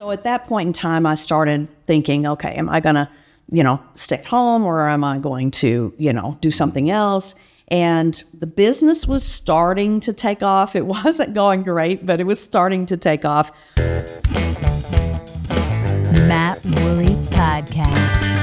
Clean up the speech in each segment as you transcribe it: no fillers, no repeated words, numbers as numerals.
So at that point in time, I started thinking, okay, am I going to, stay at home, or am I going to, do something else? And the business was starting to take off. It wasn't going great, but it was starting to take off. Matt Woolley Podcast.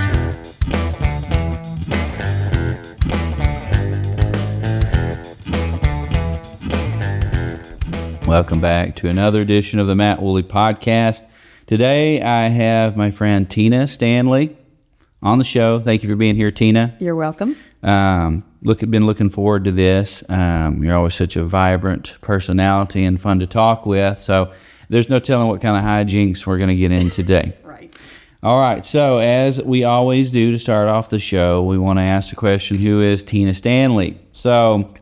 Welcome back to another edition of the Matt Woolley Podcast. Today I have my friend Tina Stanley on the show. Thank you for being here, Tina. You're welcome. Been looking forward to this. You're always such a vibrant personality and fun to talk with. So there's no telling what kind of hijinks we're going to get in today. Right. All right. So as we always do to start off the show, we want to ask the question, who is Tina Stanley? So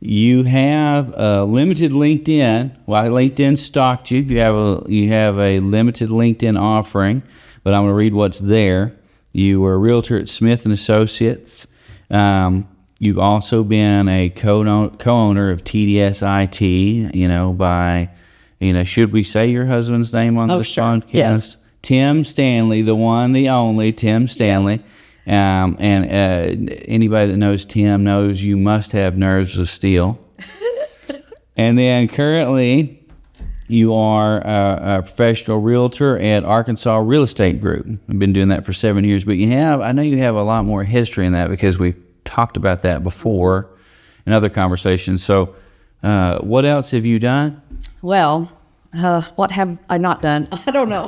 you have a limited LinkedIn. Well, LinkedIn stalked you. You have a limited LinkedIn offering, but I'm going to read what's there. You were a realtor at Smith & Associates. You've also been a co-owner of TDS IT, should we say your husband's name on this podcast? Yes. Tim Stanley, the one, the only, Tim Stanley. Yes. Anybody that knows Tim knows you must have nerves of steel. And then currently you are a professional realtor at Arkansas Real Estate Group. I've been doing that for 7 years, but I know you have a lot more history in that because we've talked about that before in other conversations. So what else have you done? Well, what have I not done? I don't know.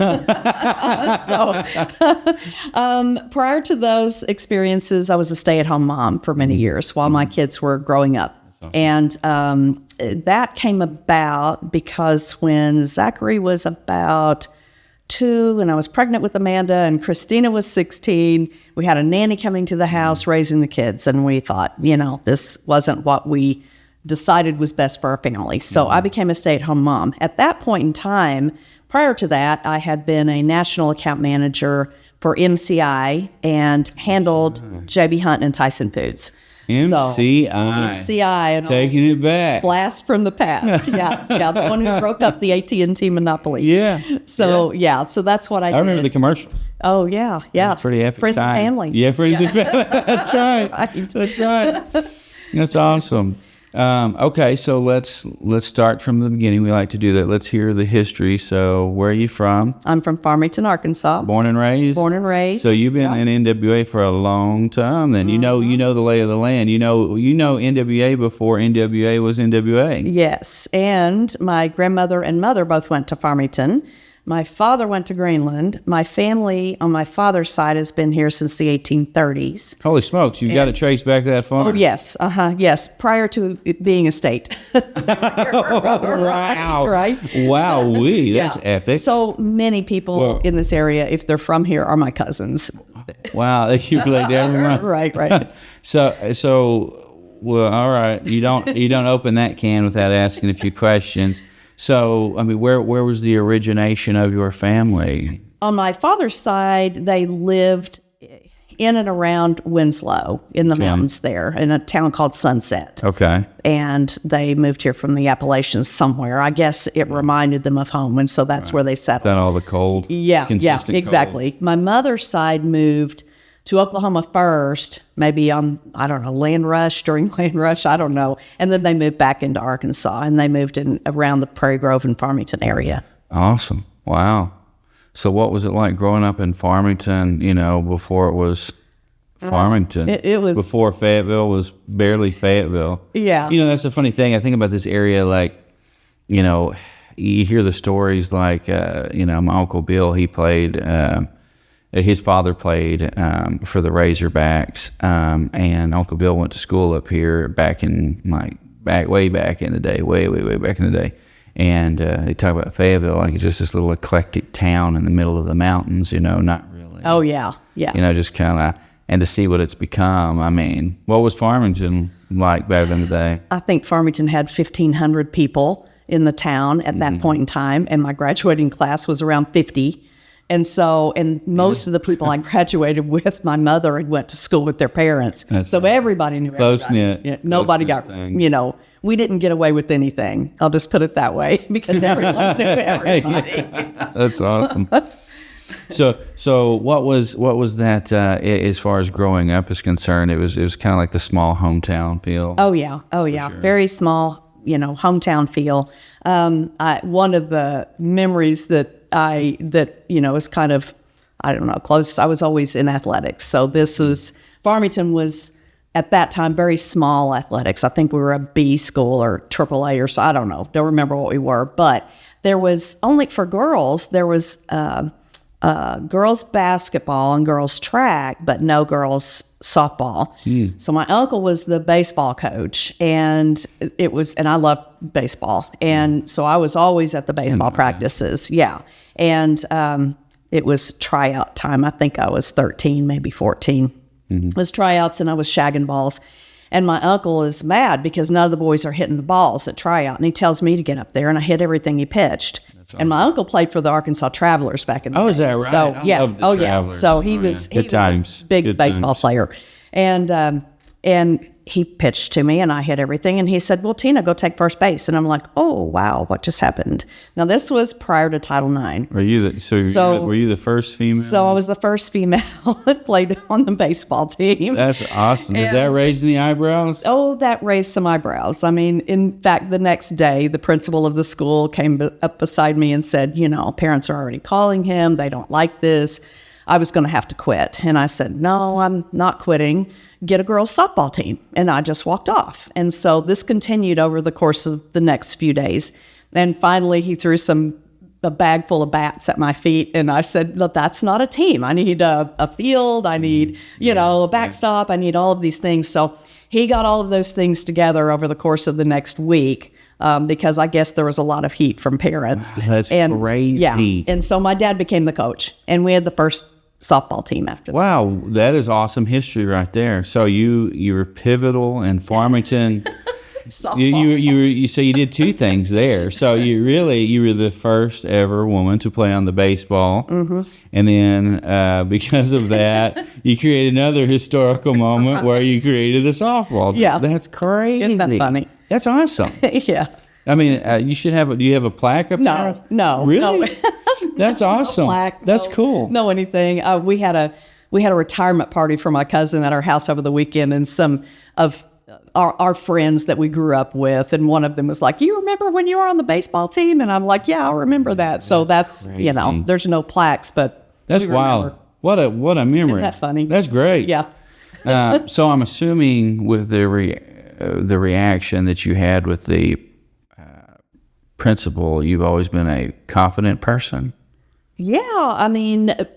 Prior to those experiences, I was a stay-at-home mom for many years while my kids were growing up. And that came about because when Zachary was about 2 and I was pregnant with Amanda and Christina was 16, we had a nanny coming to the house raising the kids. And we thought, this wasn't what we decided was best for our family. So I became a stay-at-home mom. At that point in time, prior to that, I had been a national account manager for MCI and handled J.B. Hunt and Tyson Foods. MCI. And taking it back. Blast from the past. Yeah, the one who broke up the AT&T monopoly. Yeah. So that's what I did. I remember the commercials. Oh, yeah. Pretty epic Friends time. and family. Yeah, friends and family. That's right. That's right. That's awesome. Okay, so let's start from the beginning. We like to do that. Let's hear the history. So where are you from? I'm from Farmington, Arkansas. Born and raised? Born and raised. So you've been in NWA for a long time then. You know the lay of the land. You know NWA before NWA was NWA. Yes, and my grandmother and mother both went to Farmington. My father went to Greenland. My family on my father's side has been here since the 1830s. Holy smokes, you've got to trace back that far. Oh, yes. Yes, prior to it being a state. Wow. Right? Wowee, that's epic. So many people in this area, if they're from here, are my cousins. Wow, they keep like everyone. Right. So, well, all right. You don't open that can without asking a few questions. So, I mean, where was the origination of your family? On my father's side, they lived in and around Winslow in the mountains there in a town called Sunset. Okay. And they moved here from the Appalachians somewhere. I guess it reminded them of home, and so that's where they settled. That all the cold? Yeah, exactly. Cold. My mother's side moved to Oklahoma first, maybe on, during Land Rush, I don't know. And then they moved back into Arkansas, and they moved in around the Prairie Grove and Farmington area. Awesome. Wow. So what was it like growing up in Farmington, before it was Farmington? It was... Before Fayetteville was barely Fayetteville. Yeah. That's the funny thing. I think about this area like, you hear the stories like, my Uncle Bill, he played... his father played for the Razorbacks, and Uncle Bill went to school up here way back in the day, way back in the day. And they talk about Fayetteville like it's just this little eclectic town in the middle of the mountains, not really. Oh, yeah. Just kind of, and to see what it's become. I mean, what was Farmington like back in the day? I think Farmington had 1,500 people in the town at that point in time, and my graduating class was around 50. And so, and most of the people I graduated with, my mother had went to school with their parents. So everybody knew everybody. Close-knit. Nobody got, thing. We didn't get away with anything. I'll just put it that way, because everyone knew everybody. That's awesome. So what was that as far as growing up is concerned? It was kind of like the small hometown feel. Oh yeah, sure. Very small, hometown feel. One of the memories that is kind of, I don't know, close. I was always in athletics, so Farmington was at that time very small athletics. I think we were a B school or AAA or so. I don't know. Don't remember what we were, but there was only for girls. There was girls basketball and girls track, but no girls softball. So my uncle was the baseball coach, and I loved baseball. And so I was always at the baseball practices. Yeah. And it was tryout time. I think I was 13, maybe 14. It was tryouts, and I was shagging balls. And my uncle is mad because none of the boys are hitting the balls at tryout. And he tells me to get up there, and I hit everything he pitched. Awesome. And my uncle played for the Arkansas Travelers back in the day. Is that right? So, I love the Travelers. So he was a big baseball player. And he pitched to me, and I hit everything. And he said, well, Tina, go take first base. And I'm like, oh, wow, what just happened? Now, this was prior to Title IX. Were you the first female? So I was the first female that played on the baseball team. That's awesome. Did that raise any eyebrows? Oh, that raised some eyebrows. I mean, in fact, the next day, the principal of the school came up beside me and said, parents are already calling him. They don't like this. I was going to have to quit. And I said, no, I'm not quitting. Get a girls' softball team. And I just walked off. And so this continued over the course of the next few days. And finally, he threw a bag full of bats at my feet. And I said, look, that's not a team. I need a field. I need, a backstop. I need all of these things. So he got all of those things together over the course of the next week. Because I guess there was a lot of heat from parents. That's crazy. Yeah. And so my dad became the coach, and we had the first softball team after that. Wow, that is awesome history right there. So you were pivotal in Farmington. you so you did two things there. So you were the first ever woman to play on the baseball, and then because of that, you created another historical moment where you created a softball team. Yeah, that's crazy. Isn't that funny? That's awesome. Yeah. I mean, you should have. Do you have a plaque up there? No. Really? No. That's awesome. No plaque, That's cool. No anything. We had a retirement party for my cousin at our house over the weekend, and some of our friends that we grew up with, and one of them was like, "You remember when you were on the baseball team?" And I'm like, "Yeah, I remember that." So that's crazy. there's no plaques, but that's wild. What a memory. Isn't that funny? That's great. Yeah. So I'm assuming with the reaction that you had with the principal, you've always been a confident person. Yeah, I mean, I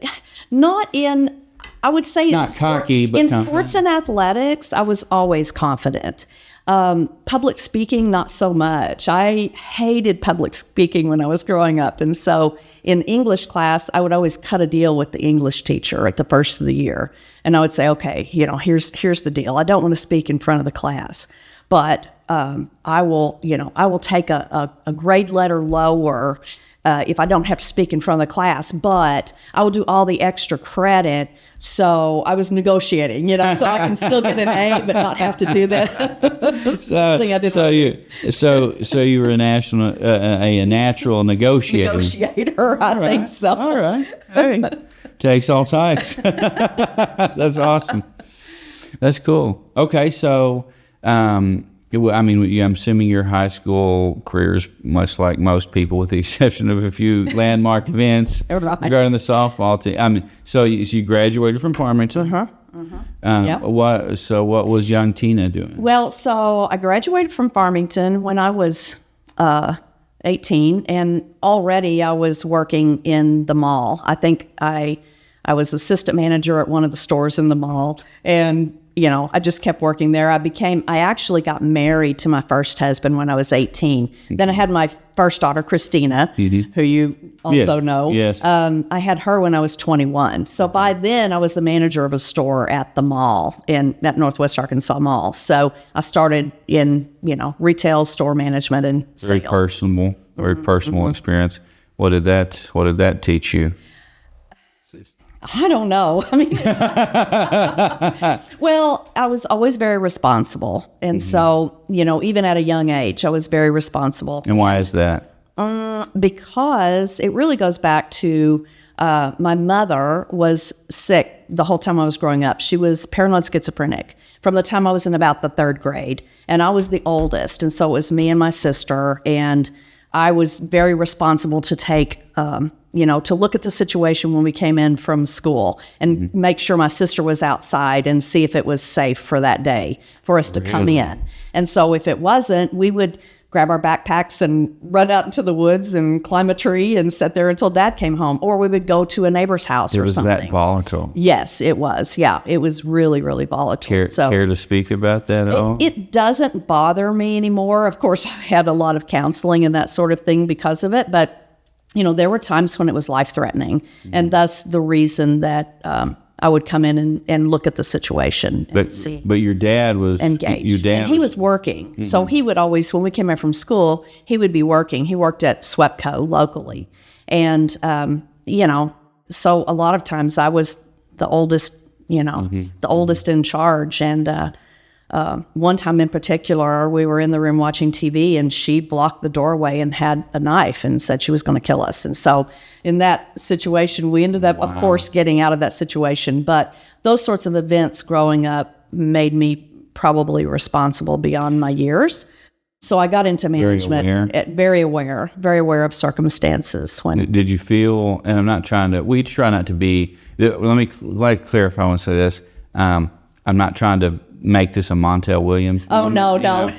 would say not cocky, but in confident. Sports and athletics, I was always confident. Public speaking, not so much. I hated public speaking when I was growing up. And so in English class, I would always cut a deal with the English teacher at the first of the year. And I would say, okay, here's the deal. I don't want to speak in front of the class, but I will take a grade letter lower if I don't have to speak in front of the class, but I will do all the extra credit. So I was negotiating, so I can still get an A, but not have to do that. So you were a natural negotiator. Negotiator, I think so. All right. Hey, takes all types. That's awesome. That's cool. Okay, so I'm assuming your high school career is much like most people, with the exception of a few landmark events regarding the softball team. So you graduated from Farmington. Yep. What was young Tina doing? Well, so I graduated from Farmington when I was 18, and already I was working in the mall. I think I was assistant manager at one of the stores in the mall, and I just kept working there. I actually got married to my first husband when I was 18. Then I had my first daughter, Christina, who you also know. Yes. I had her when I was 21. So by then I was the manager of a store at the mall at Northwest Arkansas Mall. So I started in, retail store management and sales. Very personal experience. What did that teach you? I don't know. I mean, well, I was always very responsible. And so, even at a young age, I was very responsible. And why is that? Because it really goes back to my mother was sick the whole time I was growing up. She was paranoid schizophrenic from the time I was in about the 3rd grade. And I was the oldest. And so it was me and my sister. And I was very responsible to take, to look at the situation when we came in from school and make sure my sister was outside and see if it was safe for that day for us to come in. And so if it wasn't, we would grab our backpacks and run out into the woods and climb a tree and sit there until Dad came home. Or we would go to a neighbor's house or something. It was that volatile? Yes, it was. Yeah, it was really, really volatile. Care to speak about that at all? It doesn't bother me anymore. Of course, I had a lot of counseling and that sort of thing because of it. But, there were times when it was life-threatening. And thus the reason that I would come in and look at the situation and see. But your dad was engaged. Your dad and he was working. So he would always, when we came in from school, he would be working. He worked at SWEPCO locally. And, so a lot of times I was the oldest, the oldest in charge. And one time in particular, we were in the room watching TV and she blocked the doorway and had a knife and said she was going to kill us. And so in that situation, we ended up, of course, getting out of that situation. But those sorts of events growing up made me probably responsible beyond my years. So I got into management, very aware of circumstances. When did you feel, and we try not to be, let me clarify, I want to say this. I'm not trying to make this a Montel Williams. Oh, no.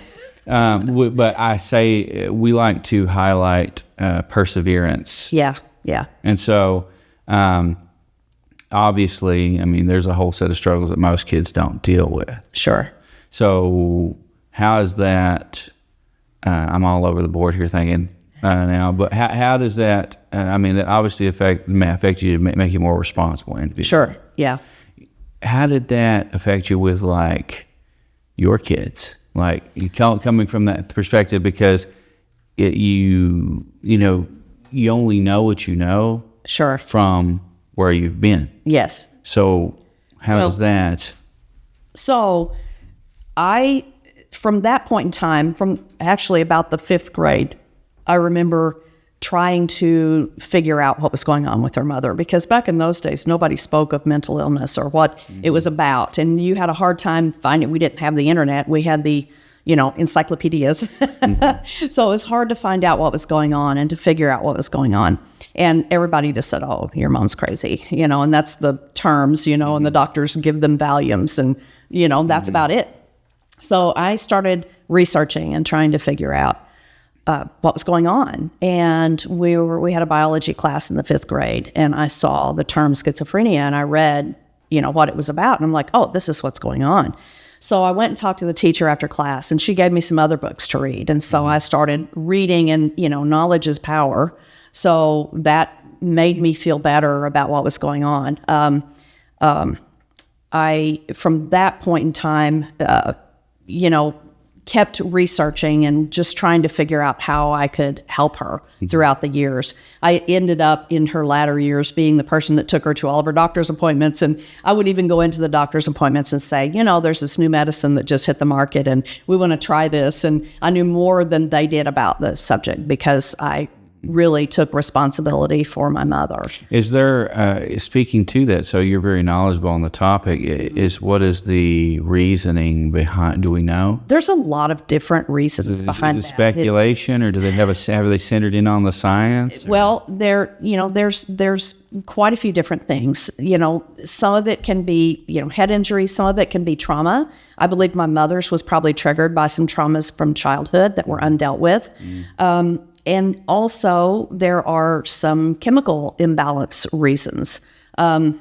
But I say we like to highlight perseverance. Yeah. And so, obviously, I mean, there's a whole set of struggles that most kids don't deal with. Sure. So how is that, I'm all over the board here thinking now, but how does that, that obviously may affect you to make you more responsible individual. Sure, yeah. How did that affect you with, your kids? You coming from that perspective, because you only know what you know. Sure. From where you've been. Yes. So how does that? So from that point in time, from actually about the 5th grade, I remember trying to figure out what was going on with her mother, because back in those days, nobody spoke of mental illness or what it was about. And you had a hard time finding, we didn't have the internet. We had the, encyclopedias. So it was hard to find out what was going on and to figure out what was going on. And everybody just said, oh, your mom's crazy, and that's the terms, and the doctors give them Valiums and, that's about it. So I started researching and trying to figure out what was going on. And we had a biology class in the 5th grade, and I saw the term schizophrenia, and I read, what it was about. And I'm like, oh, this is what's going on. So I went and talked to the teacher after class, and she gave me some other books to read. And so I started reading, and, knowledge is power. So that made me feel better about what was going on. From that point in time, kept researching and just trying to figure out how I could help her throughout the years. I ended up in her latter years being the person that took her to all of her doctor's appointments. And I would even go into the doctor's appointments and say, there's this new medicine that just hit the market and we want to try this. And I knew more than they did about the subject because I really took responsibility for my mother. Is there, speaking to that, so you're very knowledgeable on the topic, what is the reasoning behind, do we know? There's a lot of different reasons behind that. Is it speculation, or do they have they centered in on the science? Well, there's quite a few different things. Some of it can be, head injury, some of it can be trauma. I believe my mother's was probably triggered by some traumas from childhood that were undealt with. And also, there are some chemical imbalance reasons. So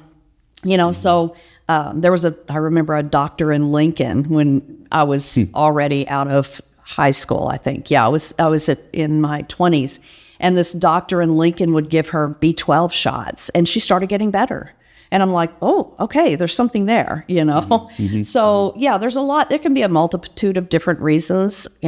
there was I remember a doctor in Lincoln when I was already out of high school, I think. Yeah, I was in my 20s. And this doctor in Lincoln would give her B12 shots, and she started getting better. And I'm like, oh, okay, there's something there, So, yeah, there's a lot. There can be a multitude of different reasons,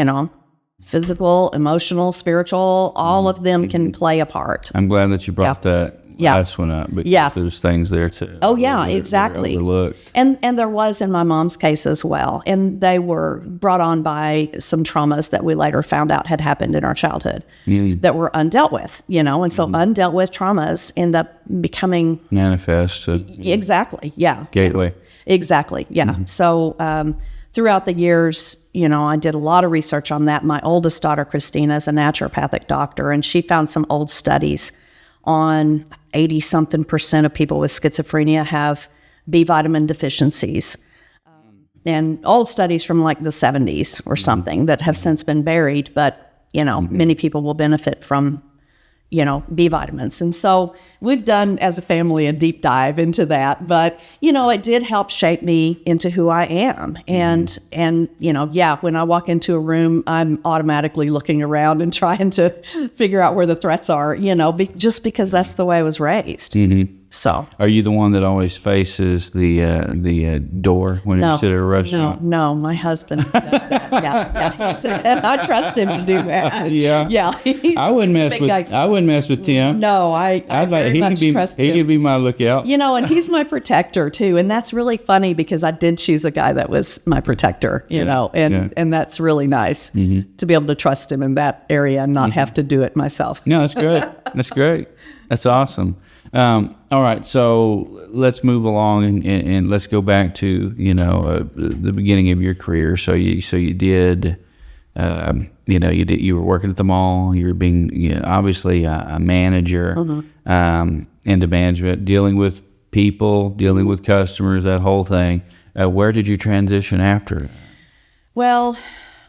physical, emotional, spiritual, all of them can play a part. I'm glad that you brought that last one up. But there's things there too. Oh yeah, exactly. Overlooked. And there was in my mom's case as well. And they were brought on by some traumas that we later found out had happened in our childhood that were undealt with, and so undealt with traumas end up becoming manifest. Exactly. Yeah. Gateway. Exactly. Yeah. So throughout the years, I did a lot of research on that. My oldest daughter, Christina, is a naturopathic doctor, and she found some old studies on 80-something% of people with schizophrenia have B vitamin deficiencies. And old studies from like the 70s or something that have since been buried, but, many people will benefit from B vitamins. And so we've done as a family a deep dive into that, but, it did help shape me into who I am. And when I walk into a room, I'm automatically looking around and trying to figure out where the threats are, just because that's the way I was raised. So, are you the one that always faces the door when you sit at a restaurant? No, my husband does that. Yeah. And I trust him to do that. Yeah. I wouldn't mess with Tim. No, I very much trust him. He could be my lookout. And he's my protector too, and that's really funny because I did choose a guy that was my protector. And that's really nice to be able to trust him in that area and not have to do it myself. No, that's great. That's great. That's awesome. All right, so let's move along and let's go back to the beginning of your career. So you did you were working at the mall. You were being obviously a manager into management, dealing with people, dealing with customers, that whole thing. Where did you transition after? Well,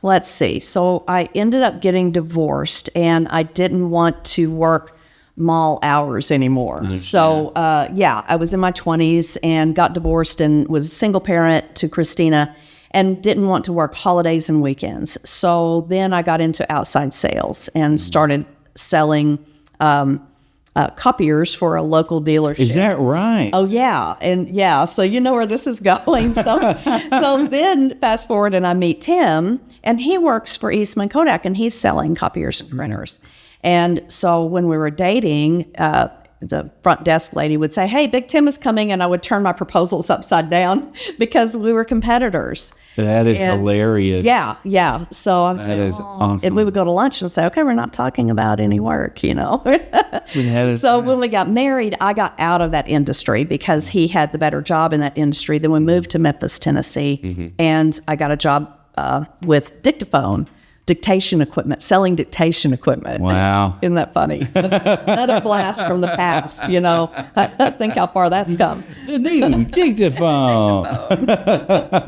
let's see. So I ended up getting divorced, and I didn't want to work mall hours anymore. So, I was in my 20s and got divorced and was a single parent to Christina and didn't want to work holidays and weekends. So then I got into outside sales and started selling copiers for a local dealership. Is that right? Oh, yeah. And so you know where this is going. So then fast forward and I meet Tim, and he works for Eastman Kodak, and he's selling copiers and printers. And so when we were dating, the front desk lady would say, "Hey, Big Tim is coming," and I would turn my proposals upside down because we were competitors. That is hilarious. Yeah. So I would say, awesome. And we would go to lunch and say, "Okay, we're not talking about any work," So when we got married, I got out of that industry because he had the better job in that industry. Then we moved to Memphis, Tennessee, and I got a job with dictaphone. Dictation equipment, selling dictation equipment. Wow. Isn't that funny? That's another blast from the past, Think how far that's come. The new dictaphone.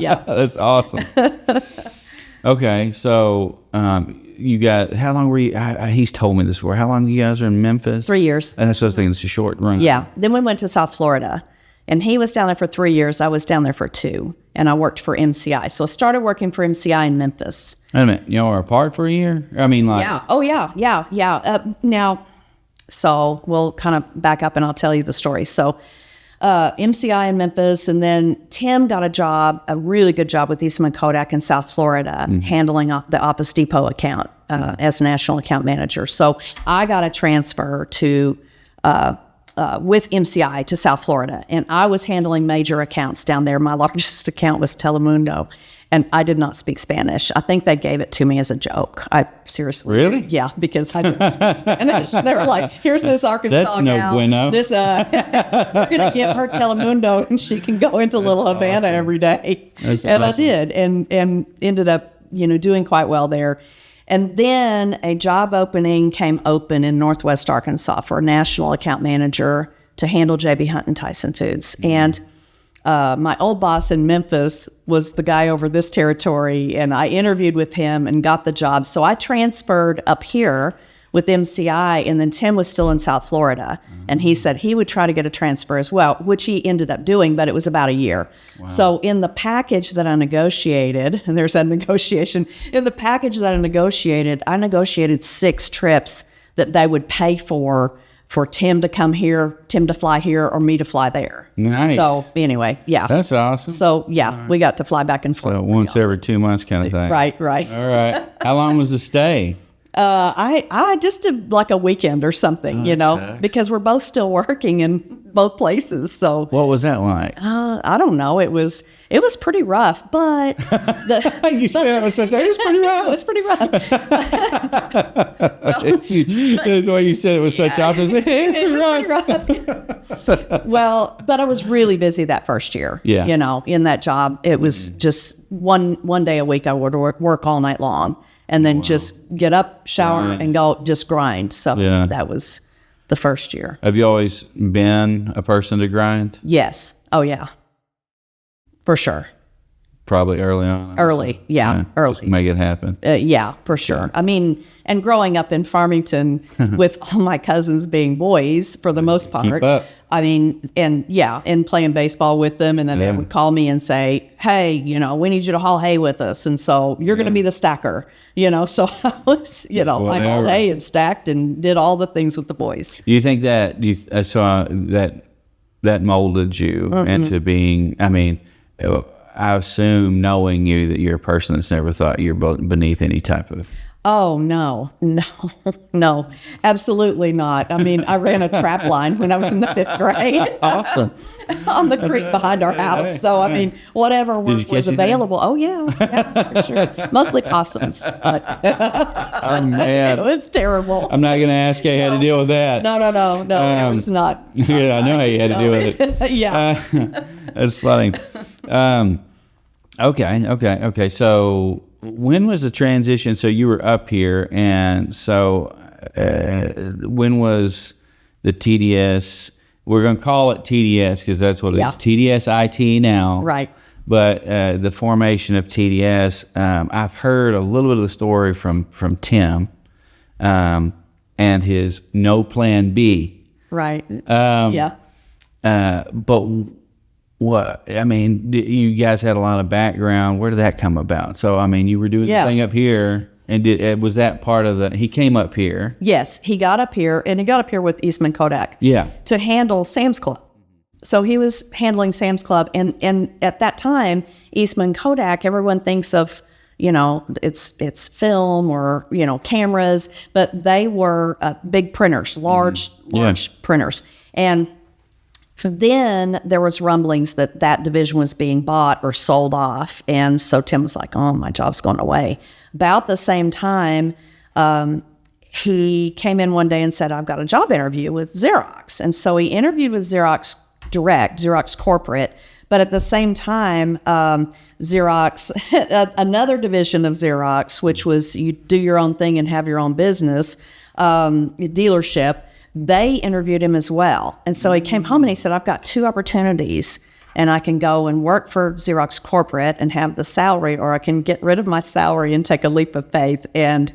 Yeah. That's awesome. Okay, so you got, how long were you, he's told me this before, how long you guys are in Memphis? 3 years. And that's what I was thinking, it's a short run. Yeah. Then we went to South Florida, and he was down there for 3 years. I was down there for 2, and I worked for MCI. So I started working for MCI in Memphis. Wait a minute, y'all were apart for a year? I mean, like... Yeah. Oh, yeah. Now, so we'll kind of back up, and I'll tell you the story. So MCI in Memphis, and then Tim got a really good job with Eastman Kodak in South Florida, handling the Office Depot account as national account manager. So I got a transfer to... with MCI to South Florida, and I was handling major accounts down there. My largest account was Telemundo, and I did not speak Spanish. I think they gave it to me as a joke. I seriously, really, yeah, because I didn't speak Spanish. They were like, "Here's this Arkansas That's no gal. bueno. This we're gonna give her Telemundo, and she can go into Little Havana every day." That's and awesome. I did, and ended up doing quite well there. And then a job opening came open in Northwest Arkansas for a national account manager to handle J.B. Hunt and Tyson Foods. And my old boss in Memphis was the guy over this territory, and I interviewed with him and got the job. So I transferred up here with MCI, and then Tim was still in South Florida. And he said he would try to get a transfer as well, which he ended up doing, but it was about a year. Wow. So in the package that I negotiated, and there's that negotiation, in the package that I negotiated 6 trips that they would pay for Tim to come here, Tim to fly here, or me to fly there. Nice. So anyway, yeah. That's awesome. So yeah, we got to fly back and forth. So once every 2 months kind of thing. Right. All right. How long was the stay? I just did like a weekend or something, sucks. because we're both still working in both places. So What was that like? I don't know. It was pretty rough, but You said it was such. It was pretty rough. it was pretty rough. That's why you said it was such opposite. It's It pretty was rough. pretty rough. Well, but I was really busy that first year. Yeah. In that job, it was just one day a week. I would work all night long, and then just get up, shower, and go just grind. So that was the first year. Have you always been a person to grind? Yes. Oh yeah. For sure. Probably early on. Early. Yeah. Early. Just make it happen. Yeah, for sure. I mean, and growing up in Farmington with all my cousins being boys for the most part. Keep up. I mean, and playing baseball with them. And then they would call me and say, hey, we need you to haul hay with us. And so you're going to be the stacker, So I was, I hauled hay and stacked and did all the things with the boys. Do you think that I saw that molded you into being, I assume knowing you that you're a person that's never thought you're beneath any type of. Oh, no, absolutely not. I mean, I ran a trap line when I was in the 5th grade. Awesome. On the creek behind our house. So, I mean, whatever work was available. Oh, yeah, for sure. Mostly possums. But Oh, man. it's terrible. I'm not going to ask you how to deal with that. No, it was not. Yeah, I know how you had to deal with it. Yeah. That's funny. Okay. So when was the transition? So you were up here, and so when was the TDS? We're going to call it TDS because that's what it is. TDS IT now. Right. But the formation of TDS, I've heard a little bit of the story from Tim and his no plan B. Right. But what? I mean, you guys had a lot of background. Where did that come about? So, I mean, you were doing the thing up here, and was that part of he came up here? Yes, he got up here, and he got up here with Eastman Kodak. Yeah. To handle Sam's Club. So he was handling Sam's Club, and at that time, Eastman Kodak, everyone thinks of, it's film or, cameras, but they were big printers, large printers. And then there was rumblings that division was being bought or sold off. And so Tim was like, oh, my job's going away. About the same time, he came in one day and said, I've got a job interview with Xerox. And so he interviewed with Xerox Direct, Xerox Corporate. But at the same time, Xerox, another division of Xerox, which was you do your own thing and have your own business, dealership, they interviewed him as well. And so he came home and he said, I've got 2 opportunities, and I can go and work for Xerox Corporate and have the salary, or I can get rid of my salary and take a leap of faith and,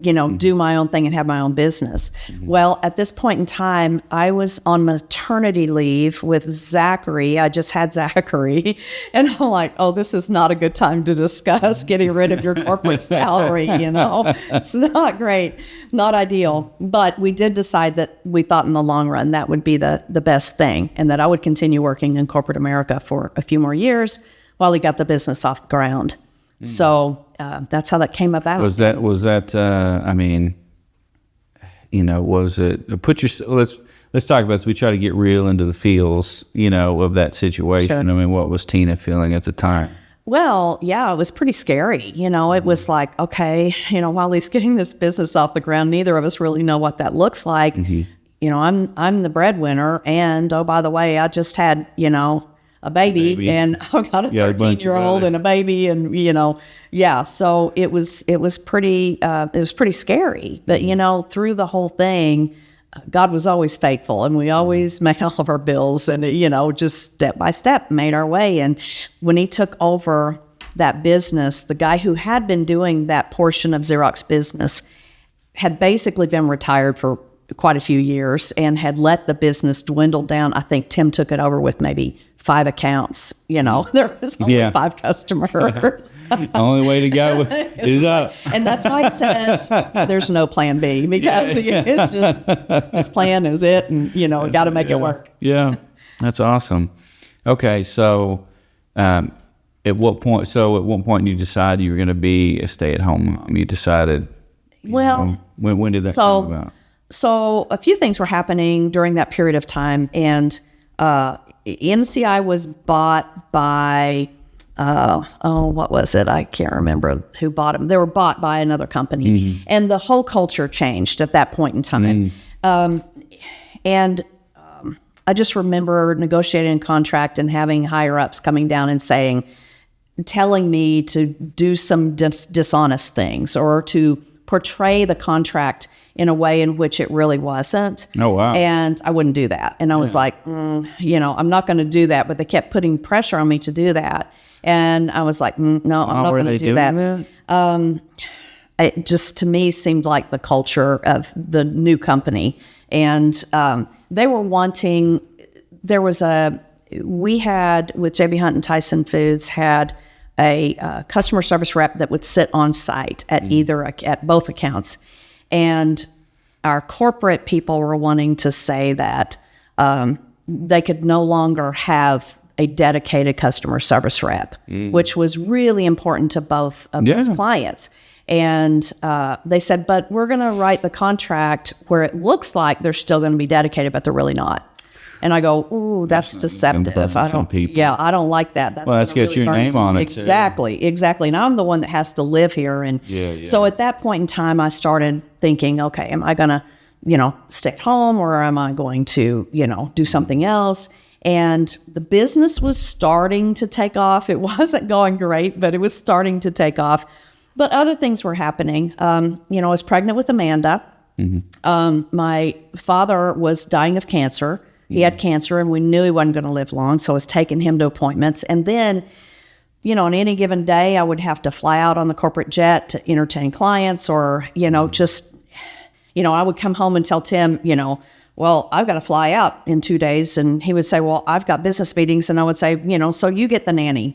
do my own thing and have my own business. Well, at this point in time, I was on maternity leave with Zachary. I just had Zachary. And I'm like, oh, this is not a good time to discuss getting rid of your corporate salary, It's not great, not ideal. But we did decide that we thought in the long run that would be the best thing, and that I would continue working in corporate America for a few more years while he got the business off the ground. So that's how that came about. Was that? Was it? Let's talk about this. We try to get real into the feels, of that situation. Sure. I mean, what was Tina feeling at the time? Well, yeah, it was pretty scary. It was like, okay, while he's getting this business off the ground, neither of us really know what that looks like. I'm the breadwinner, and oh, by the way, I just had, a baby. And I've got a 13-year-old and a baby, and so it was pretty scary. But through the whole thing, God was always faithful, and we always made all of our bills, and just step by step made our way. And when he took over that business, the guy who had been doing that portion of Xerox business had basically been retired for quite a few years and had let the business dwindle down. I think Tim took it over with maybe 5 accounts. There was only 5 customers. The only way to go is up. And that's why it says there's no plan B, because it's just this plan is it, and got to make it work. Yeah, that's awesome. Okay, so at what point? So at what point you decided you were going to be a stay-at-home mom? You decided. Well, when did that come about? So a few things were happening during that period of time, and MCI was bought by, what was it? I can't remember who bought them. They were bought by another company, and the whole culture changed at that point in time. I just remember negotiating a contract and having higher ups coming down and telling me to do some dishonest things or to portray the contract in a way in which it really wasn't. Oh, wow. And I wouldn't do that. And I was like, I'm not going to do that. But they kept putting pressure on me to do that. And I was like, no, I'm not going to do that. It just, to me, seemed like the culture of the new company. And they were wanting, we had, with JB Hunt and Tyson Foods, had a customer service rep that would sit on site at at both accounts. And our corporate people were wanting to say that they could no longer have a dedicated customer service rep, which was really important to both of those clients. And they said, but we're going to write the contract where it looks like they're still going to be dedicated, but they're really not. And I go, ooh, that's deceptive. I don't like that. That's got your name on it. Exactly. And I'm the one that has to live here. And so at that point in time, I started thinking, okay, am I going to, stay at home, or am I going to, do something else? And the business was starting to take off. It wasn't going great, but it was starting to take off. But other things were happening. I was pregnant with Amanda. My father was dying of cancer. He had cancer, and we knew he wasn't going to live long, so I was taking him to appointments. And then, on any given day, I would have to fly out on the corporate jet to entertain clients, or, I would come home and tell Tim, well, I've got to fly out in 2 days. And he would say, well, I've got business meetings. And I would say, so you get the nanny,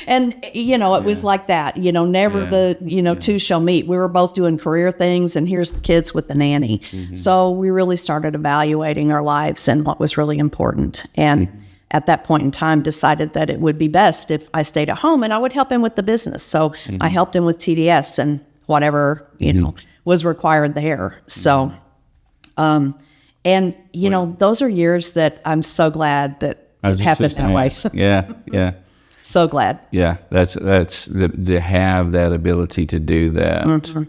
and, it was like that, never the two shall meet. We were both doing career things, and here's the kids with the nanny. So we really started evaluating our lives and what was really important. And at that point in time, decided that it would be best if I stayed at home and I would help him with the business. So I helped him with TDS and whatever, was required there. So, those are years that I'm so glad that it happened that way. Yeah. So glad. Yeah, that's to have that ability to do that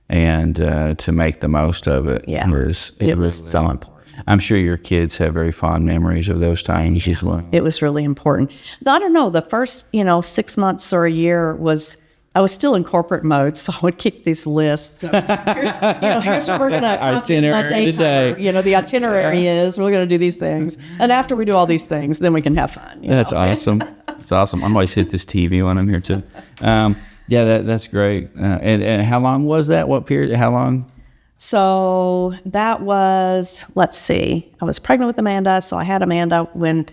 and to make the most of it. Yeah, it was so important. I'm sure your kids have very fond memories of those times as well. It was really important. I don't know, the first 6 months or a year I was still in corporate mode, so I would keep these lists. So here's what we're going to itinerary today. The itinerary is we're going to do these things, and after we do all these things, then we can have fun. That's awesome. That's awesome. I'm always hit this TV when I'm here too. That's great. And how long was that? What period? How long? So that was, let's see. I was pregnant with Amanda, so I had Amanda when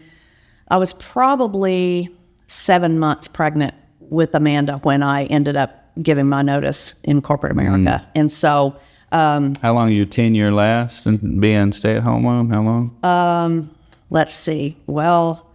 I was probably 7 months pregnant with Amanda when I ended up giving my notice in corporate America. And so... how long your tenure last and being stay-at-home mom? How long? Let's see. Well,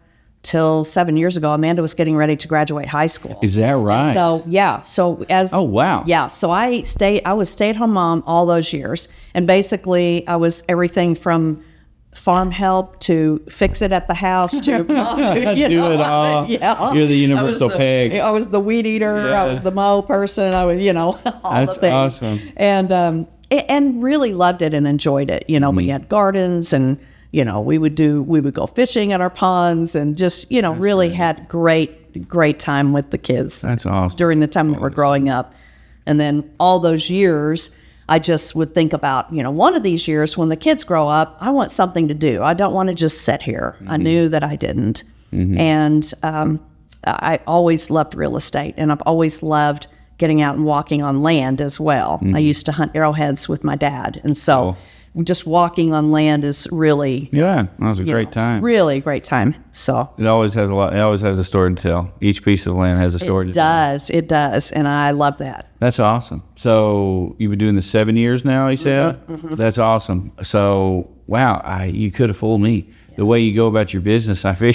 till 7 years ago, Amanda was getting ready to graduate high school. Is that right? And so, yeah. So Oh, wow. Yeah. So I was stay-at-home mom all those years. And basically, I was everything from farm help to fix it at the house to do it all. Yeah. You're the universal pig. I was the weed eater. Yeah. I was the mow person. I was, all That's the things. Awesome. And really loved it and enjoyed it. We had gardens and, we would go fishing at our ponds and just, really had great time with the kids. That's awesome. During the time that we're growing up. And then all those years, I just would think about, one of these years when the kids grow up, I want something to do. I don't want to just sit here. I knew that I didn't. And I always loved real estate, and I've always loved getting out and walking on land as well. I used to hunt arrowheads with my dad. And so just walking on land is really... Yeah, that was a great time. Really great time. So it always has a story to tell. Each piece of land has a story to tell. It does. And I love that. That's awesome. So you've been doing this 7 years now, you said? That's awesome. So, wow, you could have fooled me. The way you go about your business, I feel.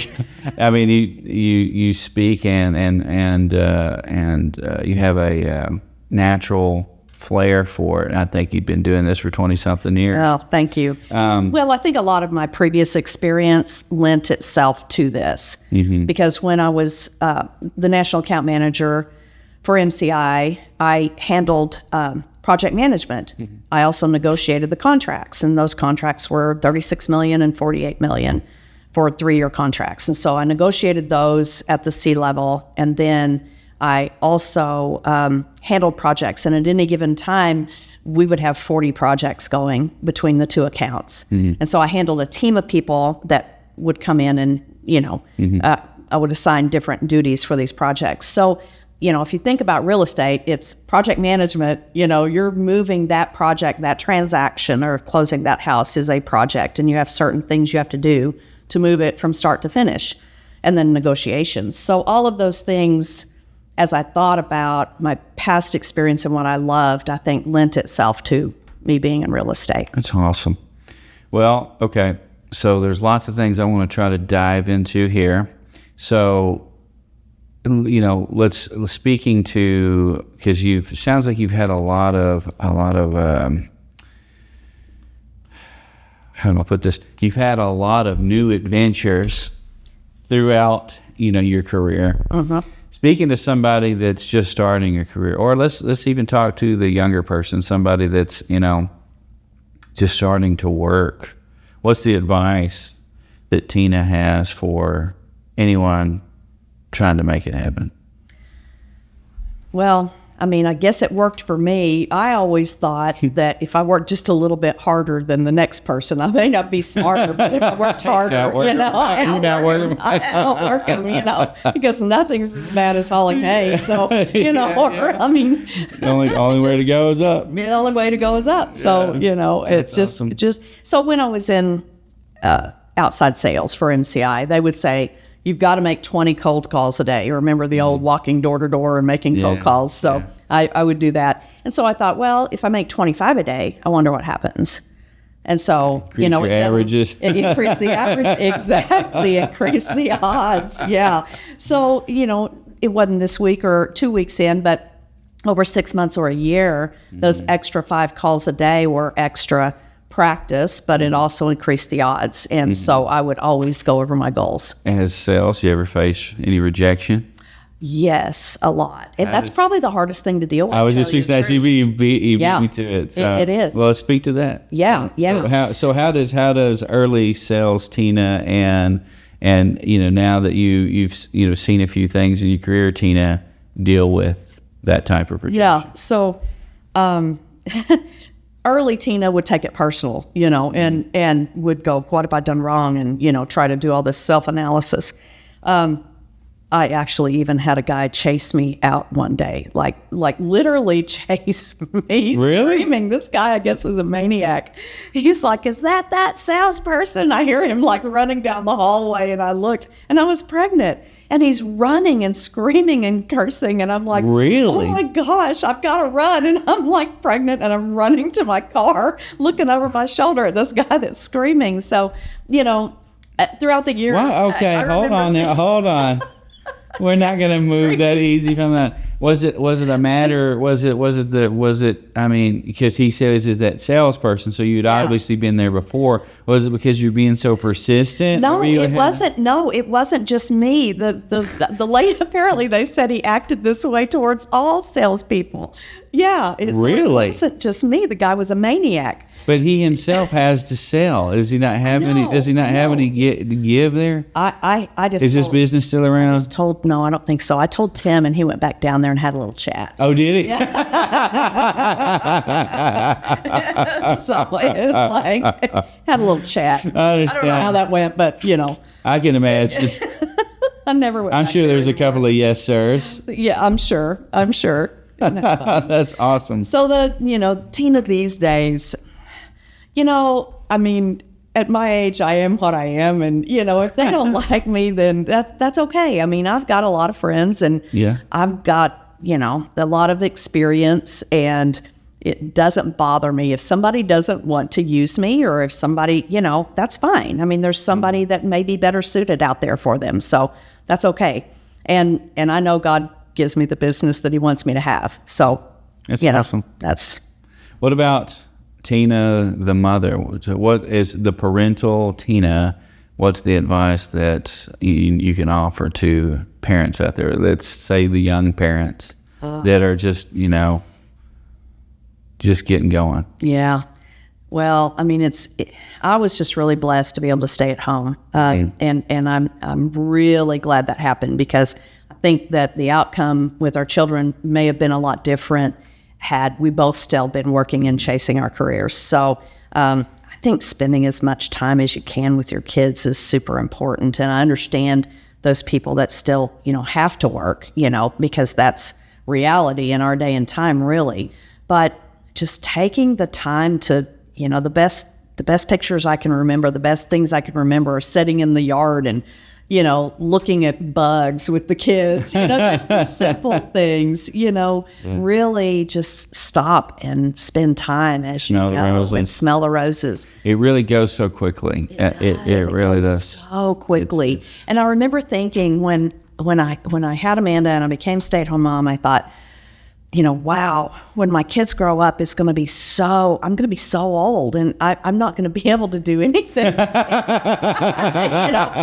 I mean, you speak and you have a natural flair for it. I think you've been doing this for 20-something years. Oh, thank you. Well, I think a lot of my previous experience lent itself to this because when I was the national account manager for MCI, I handled project management. I also negotiated the contracts, and those contracts were $36 million and $48 million for 3-year contracts. And so I negotiated those at the C-level, and then I also handled projects. And at any given time, we would have 40 projects going between the two accounts. And so I handled a team of people that would come in and, I would assign different duties for these projects. So, if you think about real estate, it's project management. You're moving that project, that transaction, or closing that house is a project, and you have certain things you have to do to move it from start to finish, and then negotiations. So all of those things, as I thought about my past experience and what I loved, I think lent itself to me being in real estate. That's awesome. Well, okay. So there's lots of things I want to try to dive into here. So, let's speaking to, because it sounds like you've had a lot of how do I put this? You've had a lot of new adventures throughout, your career. Speaking to somebody that's just starting a career, or let's even talk to the younger person, somebody that's, just starting to work. What's the advice that Tina has for anyone trying to make it happen? Well, I guess it worked for me. I always thought that if I worked just a little bit harder than the next person, I may not be smarter, but if I worked harder, I outwork them, because nothing's as bad as hauling hay. So, the only way to go is up. The only way to go is up. So, it's awesome. So when I was in outside sales for MCI, they would say, you've got to make 20 cold calls a day. Remember the old walking door to door and making cold calls? So I would do that. And so I thought, well, if I make 25 a day, I wonder what happens. And so, increase your averages. It increased the average. Exactly. Increase the odds. Yeah. So, it wasn't this week or 2 weeks in, but over 6 months or a year, those extra 5 calls a day were extra practice, but it also increased the odds. And so I would always go over my goals. As sales, you ever face any rejection? Yes, a lot. And that's probably the hardest thing to deal with. I was just fixing that. You beat me to it. So, it is. Well, let's speak to that. Yeah. So how does early sales, Tina, and now that you've seen a few things in your career, Tina, deal with that type of rejection? Yeah. So early Tina would take it personal, and would go, what have I done wrong? And, try to do all this self-analysis. I actually even had a guy chase me out one day, like literally chase me, screaming. This guy, I guess, was a maniac. He's like, is that salesperson? I hear him like running down the hallway, and I looked, and I was pregnant. And he's running and screaming and cursing. And I'm like, really? Oh my gosh, I've got to run. And I'm like pregnant, and I'm running to my car, looking over my shoulder at this guy that's screaming. So, throughout the years. Wow, okay, hold on. We're not going to move that easy from that. Was it a matter? Because he says is that salesperson, so you'd obviously been there before. Was it because you're being so persistent? No, it wasn't. No, it wasn't just me. The lady, apparently they said he acted this way towards all salespeople. Yeah, really? It wasn't just me. The guy was a maniac. But he himself has to sell. Does he not have any? Does he not have any to give there? I just is this business still around? No, I don't think so. I told Tim, and he went back down there and had a little chat. Oh, did he? Yeah. So it was like had a little chat. I don't know how that went, but I can imagine. I never went. I'm sure there's a couple of yes sirs. Yeah, I'm sure. That's awesome. So Tina these days, at my age, I am what I am, and if they don't like me, then that's okay. I've got a lot of friends, and I've got a lot of experience, and it doesn't bother me if somebody doesn't want to use me, or if somebody, that's fine. There's somebody that may be better suited out there for them, so that's okay. And I know God gives me the business that He wants me to have. So That's you know, awesome. that's What about Tina, the mother? What is the parental Tina? What's the advice that you can offer to parents out there? Let's say the young parents that are just, just getting going. yeah. Well, I mean, I was just really blessed to be able to stay at home, and I'm really glad that happened, because I think that the outcome with our children may have been a lot different had we both still been working and chasing our careers. So I think spending as much time as you can with your kids is super important, and I understand those people that still have to work, because that's reality in our day and time, really. But just taking the time to the best pictures I can remember, the best things I can remember are sitting in the yard and, looking at bugs with the kids, just the simple things, really just stop and spend time as you go and smell the roses. It really goes so quickly. It really does. So quickly. And I remember thinking when I had Amanda and I became stay-at-home mom, I thought, wow, when my kids grow up, I'm going to be so old, and I'm not going to be able to do anything.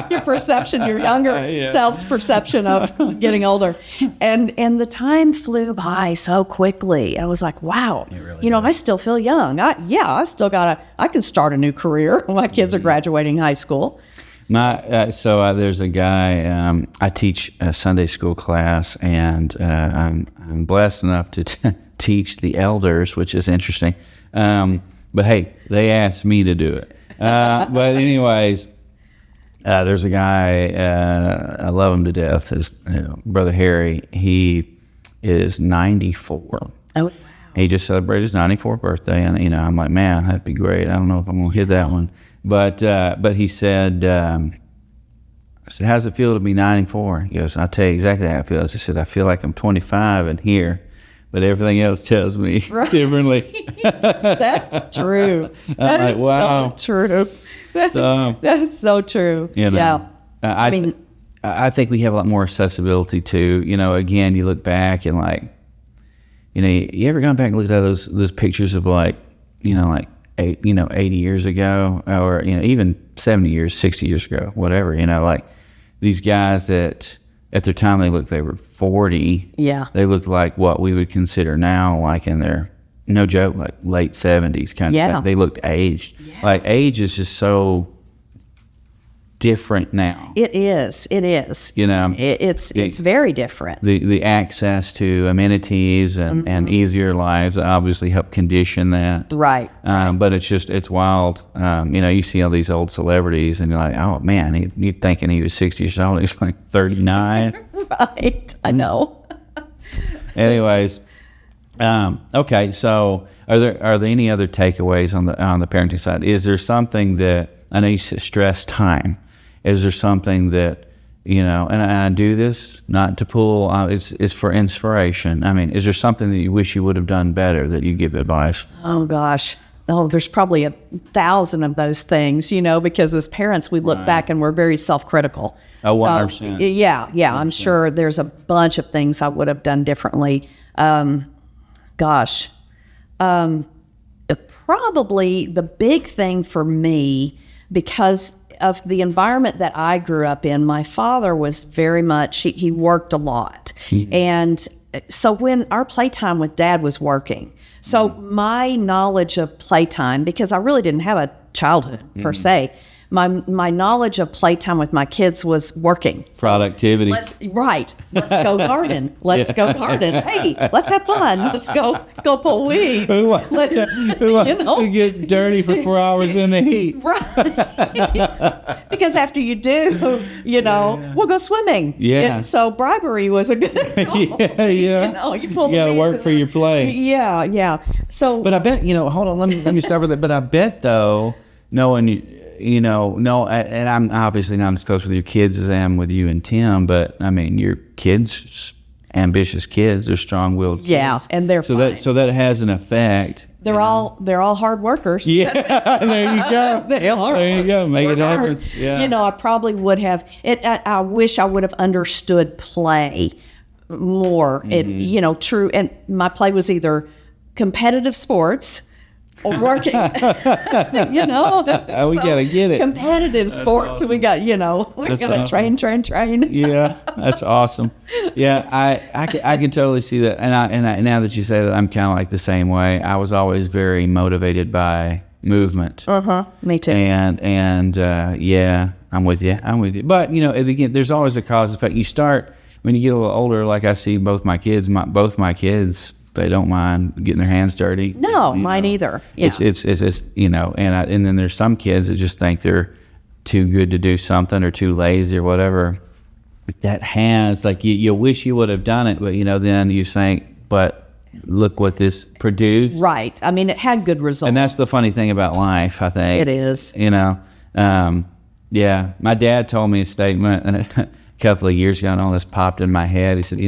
Your perception, your younger self's perception of getting older. And the time flew by so quickly. I was like, wow, really I still feel young. I can start a new career when my kids are graduating high school. There's a guy, I teach a Sunday school class, and I'm blessed enough to teach the elders, which is interesting. But hey, they asked me to do it. But anyways, there's a guy, I love him to death, his Brother Harry. He is 94. Oh, wow. He just celebrated his 94th birthday, and I'm like, man, that'd be great. I don't know if I'm gonna hit that one. But he said, I said, how's it feel to be 94? He goes, I'll tell you exactly how it feels. He said, I feel like I'm 25 in here, but everything else tells me differently. That's true. That is wow. so true. That's so true. Yeah. I think we have a lot more accessibility too. Again, you look back and you ever gone back and looked at those pictures of 80 years ago, or even 70 years, 60 years ago, whatever, these guys that at their time they were 40. Yeah. They looked like what we would consider now in their, no joke, late 70s kind of thing. They looked aged. Yeah. Age is just so different now. It is. It's very different. The access to amenities and easier lives obviously help condition that. Right. But it's wild. You see all these old celebrities and you're like, oh man, you're thinking he was 60 years old. He's like 39. Right. I know. Anyways, okay. So are there any other takeaways on the parenting side? Is there something that, I know you stress time. Is there something that, and I do this not to pull, it's for inspiration. I mean, is there something that you wish you would have done better that you give advice? Oh, gosh. Oh, there's probably 1,000 of those things, because as parents, we look back and we're very self-critical. Oh, 100%. Yeah. 100%. I'm sure there's a bunch of things I would have done differently. Probably the big thing for me, because of the environment that I grew up in, my father was very much, he worked a lot. Mm-hmm. And so when our playtime with Dad was working, so my knowledge of playtime, because I really didn't have a childhood per se, my knowledge of playtime with my kids was working. Productivity. Let's go garden. Hey, let's have fun. Let's go pull weeds. Who wants to get dirty for 4 hours in the heat? Right. Because after you do, we'll go swimming. Yeah. So bribery was a good tool. Yeah. You pull the got to weeds work for your play. Yeah. So, but I bet, hold on, let me start with it. But I bet though, knowing and I'm obviously not as close with your kids as I am with you and Tim, but I mean, your kids, ambitious kids, they're strong-willed kids. Yeah, and they're fine. So that has an effect. They're all hard workers. Yeah, there you go. They are. There you go. Make it happen. Yeah. I probably would have. I wish I would have understood play more. It, true. And my play was either competitive sports or working, We gotta get it. Competitive sports. Awesome. We got, we gotta awesome. train. Yeah, that's awesome. Yeah, I can totally see that. And I now that you say that, I'm kind of like the same way. I was always very motivated by movement. Me too. And yeah, I'm with you. But again, there's always a cause and effect. You start when you get a little older. Like I see both my kids. They don't mind getting their hands dirty. No, mine either. Yeah. It's and then there's some kids that just think they're too good to do something or too lazy or whatever. That has like you wish you would have done it, but then you think, but look what this produced. Right. I mean, it had good results. And that's the funny thing about life, I think. It is. Yeah. My dad told me a statement a couple of years ago, and all this popped in my head. He said,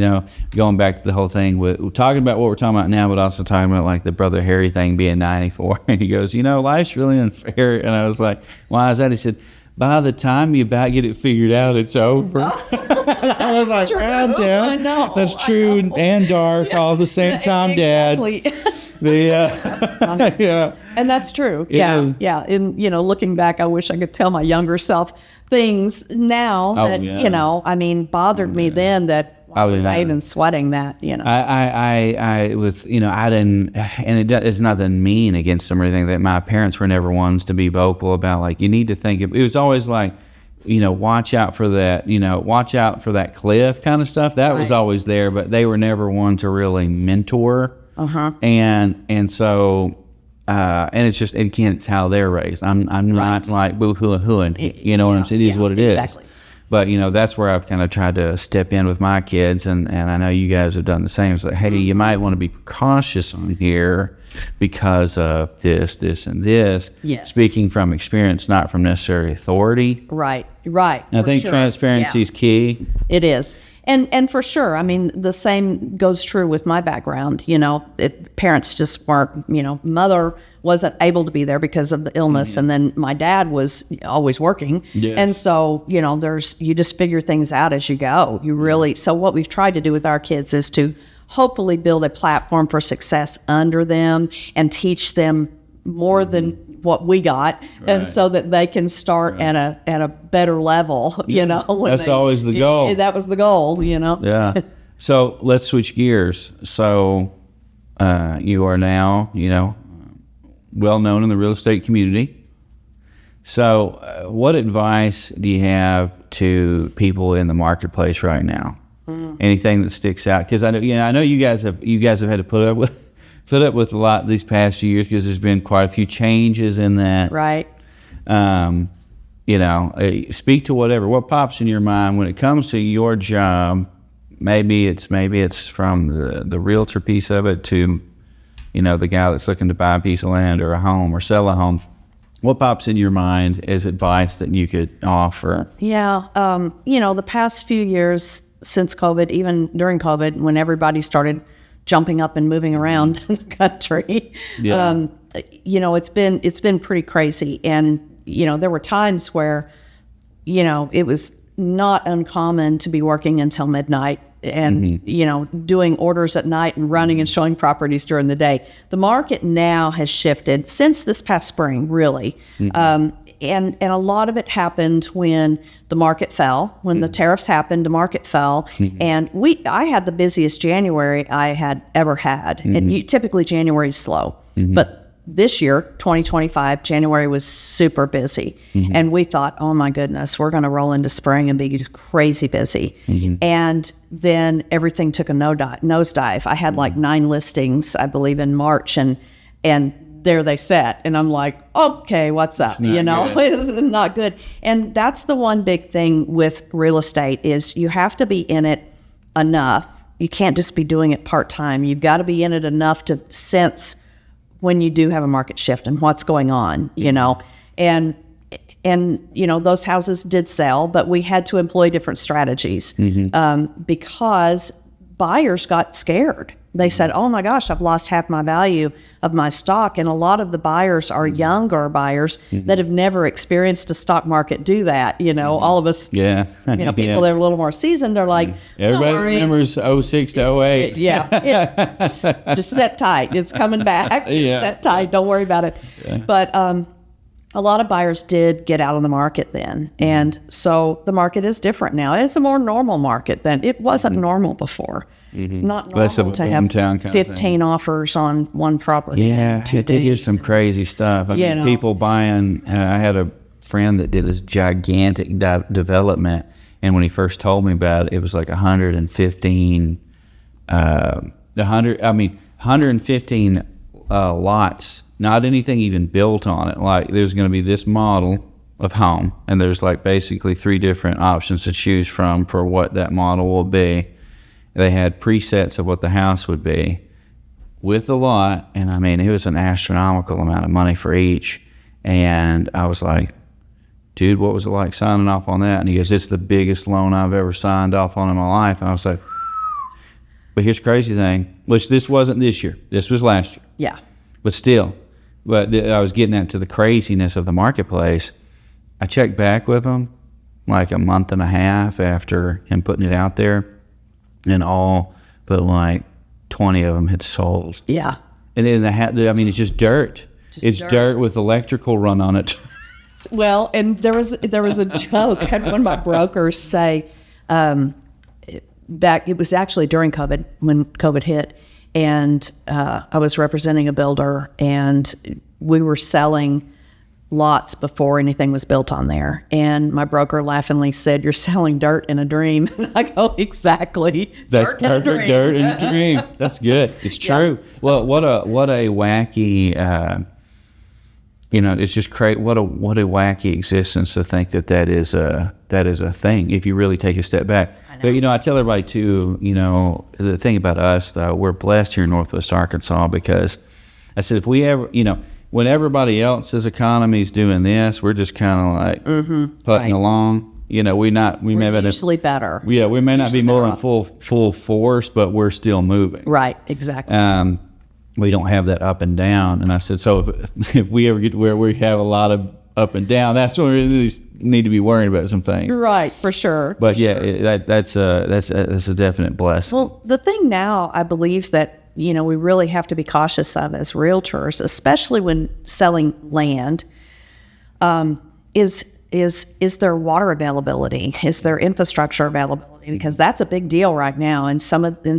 going back to the whole thing with talking about what we're talking about now, but also talking about like the Brother Harry thing being 94. And he goes, life's really unfair. And I was like, why is that? He said, by the time you about get it figured out, it's over. I was like, Dad, I know. that's true and dark all at the same time, exactly. Dad. That's funny. Yeah. And that's true. Yeah. Yeah. And, looking back, I wish I could tell my younger self things now that, bothered me then that why was I even sweating that, I was, I didn't, and it's nothing mean against them or anything, that my parents were never ones to be vocal about, like, you need to think, it was always like, watch out for that, watch out for that cliff kind of stuff. That was always there, but they were never one to really mentor. And so, and it's just, again, it's how they're raised. I'm not like boo-hoo-hooing, what I'm saying? It is what it is. Exactly. But, that's where I've kind of tried to step in with my kids, and I know you guys have done the same. It's like, hey, you might want to be cautious on here because of this, and this. Yes. Speaking from experience, not from necessarily authority. Right. I think transparency is key. It is. And for sure, the same goes true with my background. Parents just weren't, mother wasn't able to be there because of the illness. And then my dad was always working. Yes. And so, you just figure things out as you go. So what we've tried to do with our kids is to hopefully build a platform for success under them and teach them more than what we got, and so that they can start at a better level, That's always the goal. That was the goal, Yeah. So let's switch gears. So you are now, well known in the real estate community. So what advice do you have to people in the marketplace right now? Anything that sticks out? Because I know you guys have had to put up with a lot these past few years because there's been quite a few changes in that. Right. Speak to what pops in your mind when it comes to your job. Maybe it's from the realtor piece of it to, the guy that's looking to buy a piece of land or a home or sell a home. What pops in your mind as advice that you could offer? Yeah. The past few years since COVID, even during COVID, when everybody started jumping up and moving around the country. Yeah. It's been pretty crazy. And, there were times where, it was not uncommon to be working until midnight and, doing orders at night and running and showing properties during the day. The market now has shifted since this past spring, really. And a lot of it happened when the market fell. When the tariffs happened, the market fell. And I had the busiest January I had ever had. And typically January is slow. But this year, 2025, January was super busy. And we thought, oh my goodness, we're going to roll into spring and be crazy busy. And then everything took a nosedive. I had like 9 listings, I believe, in March. And there they sat. And I'm like, okay, what's up? It's not good. And that's the one big thing with real estate is you have to be in it enough. You can't just be doing it part-time. You've got to be in it enough to sense when you do have a market shift and what's going on, and those houses did sell, but we had to employ different strategies because buyers got scared. They said, oh my gosh, I've lost half my value of my stock. And a lot of the buyers are younger buyers that have never experienced a stock market do that. All of us, people that are a little more seasoned are like, everybody remembers 06 to 08. Just sit tight. It's coming back. Just sit tight. Don't worry about it. Yeah. But a lot of buyers did get out of the market then. And so the market is different now. It's a more normal market than it wasn't normal before. Not normal to have 15 offers on one property. Yeah, I did hear some crazy stuff. I mean, people buying. I had a friend that did this gigantic development, and when he first told me about it, it was like 115 lots. Not anything even built on it. Like there's going to be this model of home, and there's like basically 3 different options to choose from for what that model will be. They had presets of what the house would be with the lot, and I mean, it was an astronomical amount of money for each. And I was like, dude, what was it like signing off on that? And he goes, it's the biggest loan I've ever signed off on in my life. And I was like, but here's the crazy thing, which this wasn't this year. This was last year. Yeah. But still, I was getting at to the craziness of the marketplace. I checked back with him like a month and a half after him putting it out there, and all but like 20 of them had sold. Yeah. And then it's just dirt. It's dirt with electrical run on it. Well, and there was a joke. I had one of my brokers say, back, it was actually during COVID, when COVID hit, and I was representing a builder, and we were selling lots before anything was built on there. And my broker laughingly said, you're selling dirt in a dream. And I go, exactly. That's perfect. Dirt in a dream. That's good. It's true. Yeah. Well, what a wacky, it's just crazy. What a wacky existence to think that is a thing if you really take a step back. But, I tell everybody too, the thing about us, though, we're blessed here in Northwest Arkansas, because I said, if we ever, when everybody else's economy is doing this, we're just kind of like putting along. We're usually better. Yeah, we may not be more in full force, but we're still moving. Right, exactly. We don't have that up and down. And I said, so if we ever get to where we have a lot of up and down, that's when we really need to be worrying about some things. Right, for sure. But that's a definite blessing. Well, the thing now, I believe that we really have to be cautious of as realtors, especially when selling land, is there water availability? Is there infrastructure availability? Because that's a big deal right now. In some of the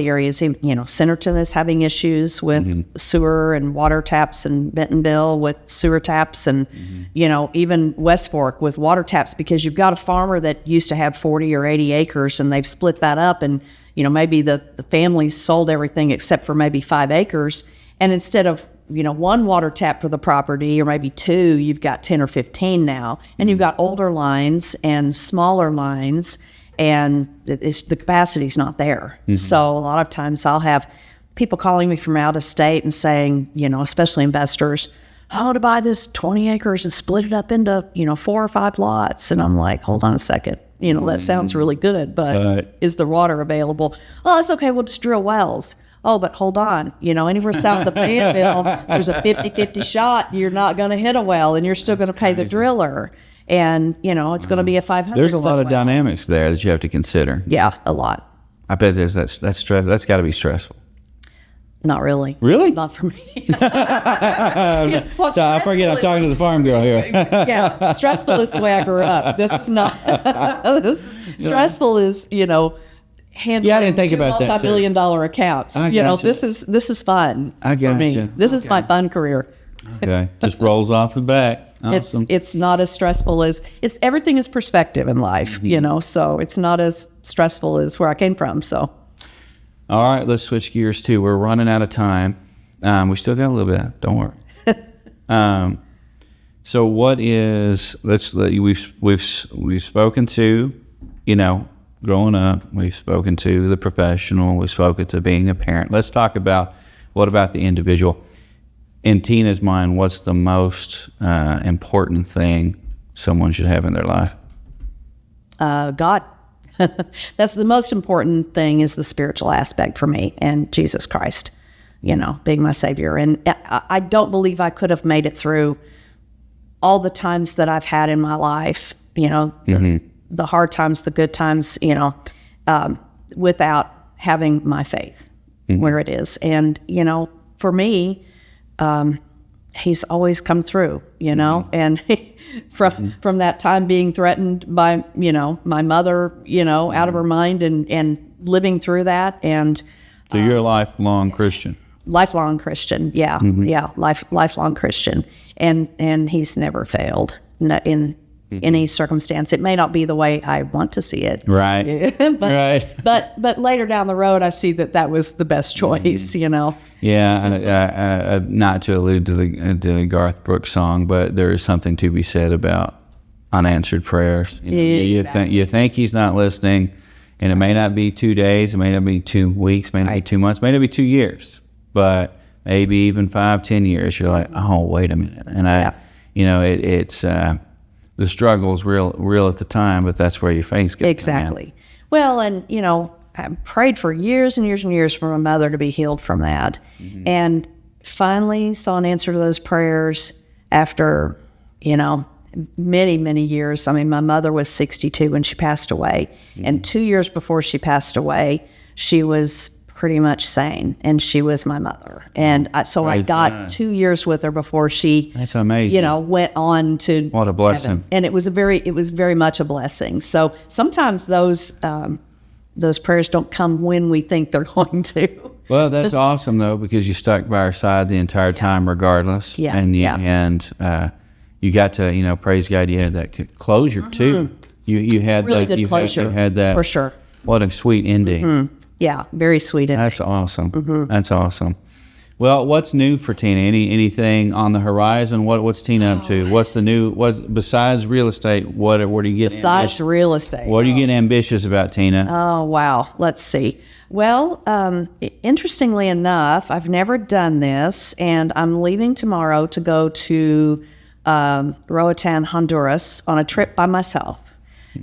areas, Centerton is having issues with sewer and water taps, and Bentonville with sewer taps, and even West Fork with water taps, because you've got a farmer that used to have 40 or 80 acres, and they've split that up, and maybe the family sold everything except for maybe 5 acres, and instead of one water tap for the property, or maybe 2, you've got 10 or 15 now. And you've got older lines and smaller lines, and the capacity's not there. So a lot of times I'll have people calling me from out of state and saying, especially investors, to buy this 20 acres and split it up into, 4 or 5 lots. And I'm like, hold on a second. That sounds really good, but is the water available? Oh, it's okay. We'll just drill wells. Oh, but hold on, anywhere south of Fayetteville, there's a 50-50 shot you're not going to hit a well, and you're still going to pay the driller. And, it's going to be a 500. There's a lot of dynamics there that you have to consider. Yeah, a lot. I bet that's stress. That's got to be stressful. Not really. Really? Not for me. I forget I'm talking to the farm girl here. Yeah, stressful is the way I grew up. This is not. Stressful is, handling I didn't think about that, multi-billion-dollar accounts. This is fun for me. This is my fun career. Okay, just rolls off the back. Awesome. It's not as stressful as everything is perspective in life, so it's not as stressful as where I came from. So, all right, let's switch gears too. We're running out of time. We still got a little bit. Don't worry. So what is? We've spoken to, growing up. We've spoken to the professional. We've spoken to being a parent. Let's talk about what about the individual. In Tina's mind, what's the most important thing someone should have in their life? God. That's the most important thing, is the spiritual aspect for me, and Jesus Christ, being my Savior. And I don't believe I could have made it through all the times that I've had in my life, the hard times, the good times, without having my faith where it is. And, for me, he's always come through, and from that time being threatened by, my mother, out of her mind and living through that. And so you're a lifelong Christian. Lifelong Christian. Yeah. Lifelong Christian. And he's never failed in any circumstance. It may not be the way I want to see it. Right. but later down the road, I see that was the best choice, Yeah, not to allude to the Garth Brooks song, but there is something to be said about unanswered prayers. Exactly. You think he's not listening, and it may not be 2 days, it may not be 2 weeks, may not be 2 months, may not be 2 years, but maybe even 5-10 years. You're like, oh, wait a minute, and it's the struggle is real at the time, but that's where your faith gets. Exactly. Well, and I prayed for years and years and years for my mother to be healed from that. And finally saw an answer to those prayers after, many, many years. I mean, my mother was 62 when she passed away. And 2 years before she passed away, she was pretty much sane, and she was my mother. And I got 2 years with her before she, that's amazing, went on to what a blessing. Heaven. And it was very much a blessing. So sometimes those prayers don't come when we think they're going to. Well, that's awesome though, because you stuck by her side the entire time, regardless. Yeah. And you got to, praise God, you had that closure too. You had really that. Good closure. You had that for sure. What a sweet ending. Yeah, very sweet ending. That's awesome. That's awesome. Well, what's new for Tina? Anything on the horizon? What's Tina up to? What's the new? What besides real estate? What are you getting? Besides real estate, what are you getting ambitious about, Tina? Oh wow, let's see. Well, interestingly enough, I've never done this, and I'm leaving tomorrow to go to Roatan, Honduras, on a trip by myself.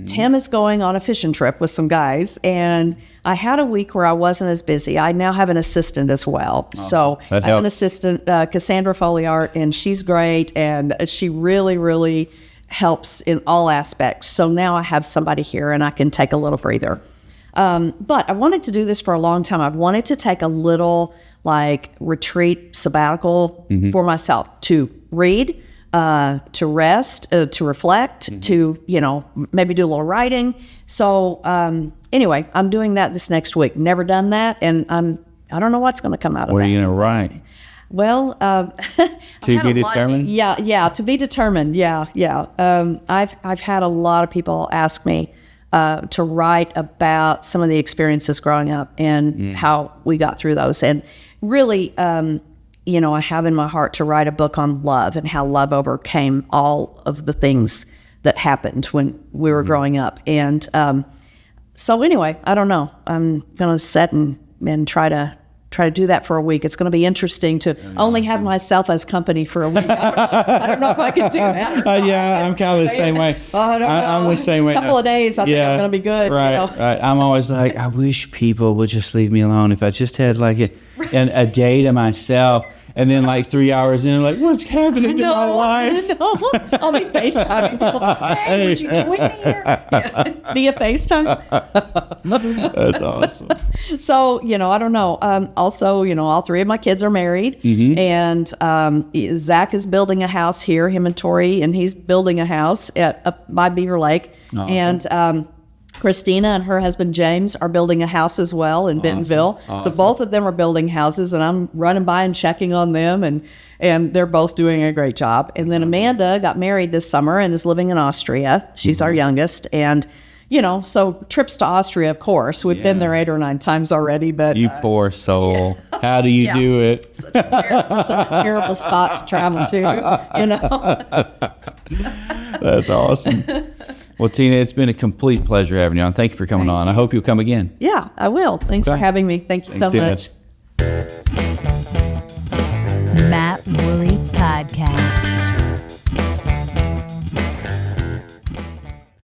Tim is going on a fishing trip with some guys, and I had a week where I wasn't as busy. I now have an assistant as well. So I have an assistant, Cassandra Foliart, and she's great, and she really, really helps in all aspects. So now I have somebody here, and I can take a little breather. But I wanted to do this for a long time. I've wanted to take a little retreat sabbatical for myself, to read, to rest, to reflect, to, maybe do a little writing. So anyway, I'm doing that this next week. Never done that, and I don't know what's going to come out of that. What are you going to write? Well, to be determined? Yeah, to be determined. Yeah. I've had a lot of people ask me to write about some of the experiences growing up and how we got through those. And really, I have in my heart to write a book on love and how love overcame all of the things that happened when we were growing up. And so anyway, I don't know. I'm going to sit and try to do that for a week. It's going to be interesting to only have myself as company for a week. I don't know if I can do that. I'm kind of the same way. I don't know. I'm the same way. A couple of days, I think I'm going to be good. Right, right. I'm always like, I wish people would just leave me alone. If I just had a day to myself. And then 3 hours in, what's happening to my life? I know. I'll be FaceTiming people. Hey, would you join me here? Via FaceTime? That's awesome. So, I don't know. Also, all three of my kids are married. And Zach is building a house here, him and Tori, and he's building a house by Beaver Lake. Awesome. And Christina and her husband James are building a house as well in Bentonville. Awesome. So both of them are building houses, and I'm running by and checking on them, and they're both doing a great job. And then Amanda got married this summer and is living in Austria. She's our youngest, and so trips to Austria, of course. We've been there 8 or 9 times already, but you poor soul. Yeah. How do you do it? Such a terrible spot to travel to, That's awesome. Well, Tina, it's been a complete pleasure having you on. Thank you for coming on. I hope you'll come again. Yeah, I will. Thanks for having me. Thank you so much.